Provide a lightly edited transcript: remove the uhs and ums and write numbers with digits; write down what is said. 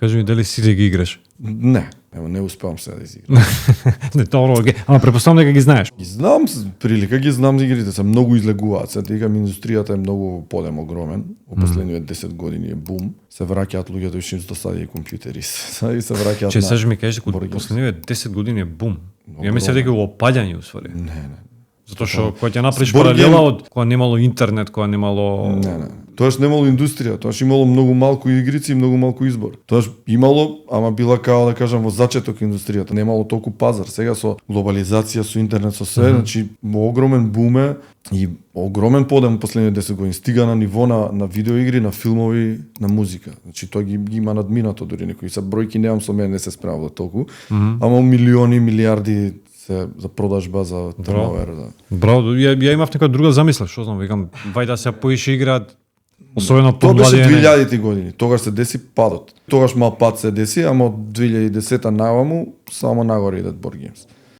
Кажи ми дали си да ги играш? Не успевам се да изиграм. Не, тоа ама претпоставам дека ги знаеш. Ги знам, прилика ги знам игрите, се многу излегуваат. Се дека индустријата е многу подем огромен. Во последните 10 години е бум. Се враќаат луѓето и шим досади компјутери. Се враќаат. Че сакаш ми кажеш дека последните 10 години е бум. Ја мислев дека го опаѓање уствари. Не. Затоа што кога ќе направиш паралела од кога немало интернет, кога немало Тоаш немало индустрија, тоаш имало многу малку игрици и многу малку избор. Тоаш имало, ама била као да кажам во зачеток индустријата, немало толку пазар. Сега со глобализација, со интернет, со све, значи огромен бум е и огромен подем последните 10 години. Стига на ниво на видеоигри, на филмови, на музика. Значи тој ги има надминато дури некои са бројки немам со мене не се справа толку, ама милиони, милиарди за продажба за турновер. Браво, ја имав некоја друга замисла, што знам, викам, вајда се поише играат, особено тоа беше помлади. 2000-ти години, тогаш се деси падот. Тогаш мал пад се деси, ама од 2010-та наваму само нагоре идат board games.